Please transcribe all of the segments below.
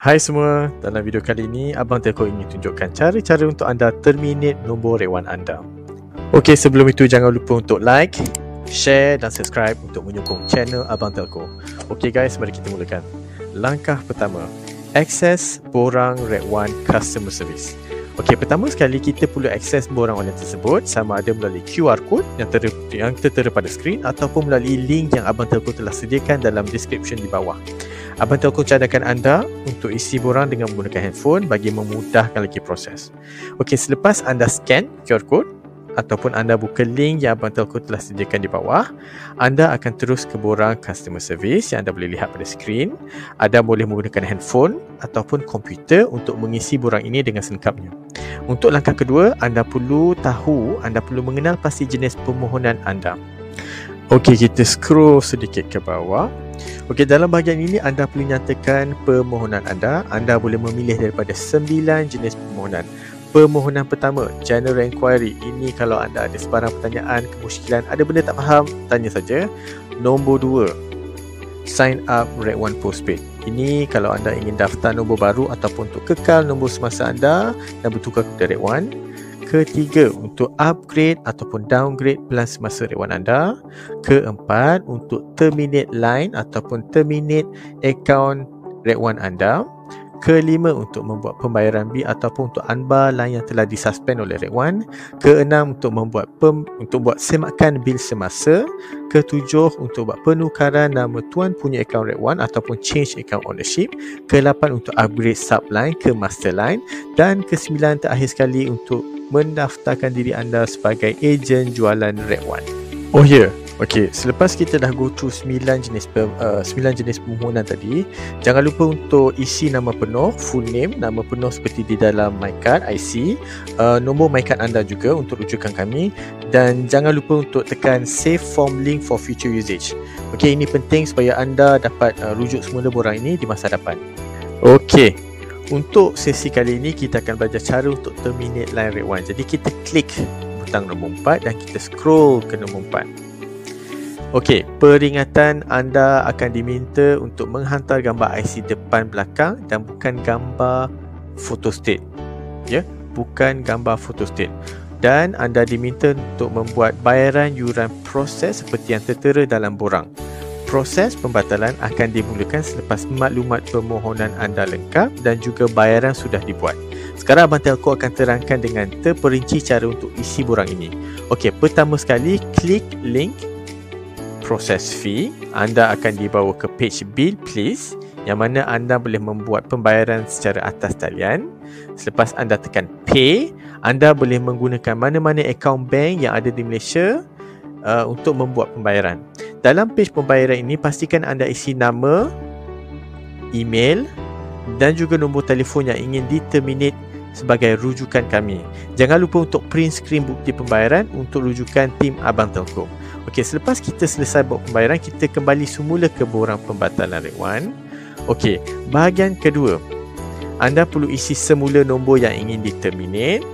Hai semua, dalam video kali ini Abang Telco ingin tunjukkan cara-cara untuk anda terminate nombor rewan anda. Okey, sebelum itu jangan lupa untuk like, share dan subscribe untuk menyokong channel Abang Telco. Okey guys, mari kita mulakan. Langkah pertama, akses borang rewan customer service. Okey, pertama sekali kita perlu akses borang online tersebut sama ada melalui QR code yang tertera pada skrin ataupun melalui link yang Abang Telco telah sediakan dalam description di bawah. Abang Telco cadangkan anda untuk isi borang dengan menggunakan handphone bagi memudahkan lagi proses. Okey, selepas anda scan QR code ataupun anda buka link yang Abang Telco telah sediakan di bawah, anda akan terus ke borang customer service yang anda boleh lihat pada skrin. Anda boleh menggunakan handphone ataupun komputer untuk mengisi borang ini dengan selengkapnya. Untuk langkah kedua, anda perlu mengenal pasti jenis permohonan anda. Okey, kita scroll sedikit ke bawah. Okey, dalam bahagian ini anda perlu nyatakan permohonan anda. Anda boleh memilih daripada 9 jenis permohonan. Permohonan pertama, general inquiry. Ini kalau anda ada sebarang pertanyaan, kemusykilan, ada benda tak faham, tanya saja. Nombor 2, sign up Red One Postpaid. Ini kalau anda ingin daftar nombor baru ataupun untuk kekal nombor semasa anda dan bertukar kepada Red One. Ketiga, untuk upgrade ataupun downgrade plan semasa Red One anda. Keempat, untuk terminate line ataupun terminate account Red One anda. Kelima, untuk membuat pembayaran bil ataupun untuk unbar line yang telah disuspend oleh Red One. Keenam, untuk buat semakan bil semasa. Ketujuh, untuk buat penukaran nama tuan punya akaun Red One ataupun change account ownership. Kelapan, untuk upgrade subline ke master line. Dan kesembilan, terakhir sekali, untuk mendaftarkan diri anda sebagai ejen jualan Red One. Oh ya, okey, selepas kita dah go through 9 jenis permohonan tadi, jangan lupa untuk isi nama penuh, full name, nama penuh seperti di dalam MyCard IC, nombor MyCard anda juga untuk rujukan kami, dan jangan lupa untuk tekan save form link for future usage. Okey, ini penting supaya anda dapat rujuk semula borang ini di masa hadapan. Okey, untuk sesi kali ini kita akan belajar cara untuk terminate line Red One. Jadi kita klik butang nombor 4 dan kita scroll ke nombor 4. Okey, peringatan anda akan diminta untuk menghantar gambar IC depan belakang dan bukan gambar photostat. Ya, bukan gambar photostat. Dan anda diminta untuk membuat bayaran yuran proses seperti yang tertera dalam borang. Proses pembatalan akan dimulakan selepas maklumat permohonan anda lengkap dan juga bayaran sudah dibuat. Sekarang Abang Telco akan terangkan dengan terperinci cara untuk isi borang ini. Okey, pertama sekali klik link process fee. Anda akan dibawa ke page bill please, yang mana anda boleh membuat pembayaran secara atas talian. Selepas anda tekan pay, anda boleh menggunakan mana-mana akaun bank yang ada di Malaysia untuk membuat pembayaran. Dalam page pembayaran ini, pastikan anda isi nama, email dan juga nombor telefon yang ingin diterminate sebagai rujukan kami. Jangan lupa untuk print screen bukti pembayaran untuk rujukan tim Abang Telco. Okey, selepas kita selesai buat pembayaran, kita kembali semula ke borang pembatalan Red One. Okey, bahagian kedua, anda perlu isi semula nombor yang ingin diterminate.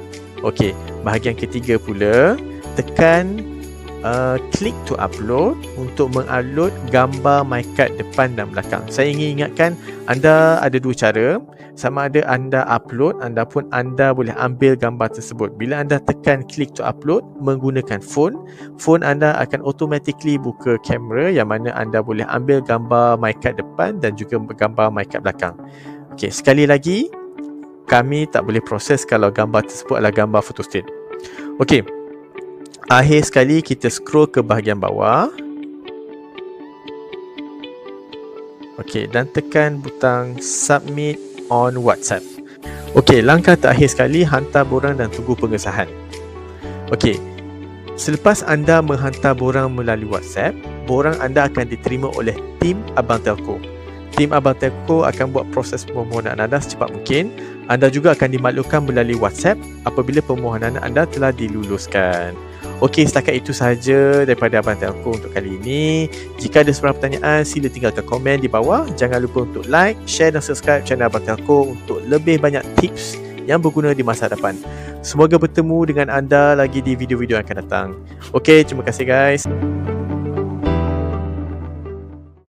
Okey, bahagian ketiga pula, tekan klik to upload untuk mengupload gambar MyCard depan dan belakang. Saya ingin ingatkan anda ada dua cara. Sama ada anda upload, anda boleh ambil gambar tersebut. Bila anda tekan klik to upload menggunakan phone anda akan automatically buka kamera yang mana anda boleh ambil gambar MyCard depan dan juga gambar MyCard belakang. Okey, sekali lagi, kami tak boleh proses kalau gambar tersebut adalah gambar photostat. Okey, akhir sekali kita scroll ke bahagian bawah. Okey, dan tekan butang submit on WhatsApp. Okey, langkah terakhir sekali, hantar borang dan tunggu pengesahan. Okey, selepas anda menghantar borang melalui WhatsApp, borang anda akan diterima oleh tim Abang Telco. Tim Abang Telco akan buat proses permohonan anda secepat mungkin. Anda juga akan dimaklumkan melalui WhatsApp apabila permohonan anda telah diluluskan. Okey, setakat itu sahaja daripada Abang Telco untuk kali ini. Jika ada sebarang pertanyaan, sila tinggalkan komen di bawah. Jangan lupa untuk like, share dan subscribe channel Abang Telco untuk lebih banyak tips yang berguna di masa hadapan. Semoga bertemu dengan anda lagi di video-video yang akan datang. Okey, terima kasih guys.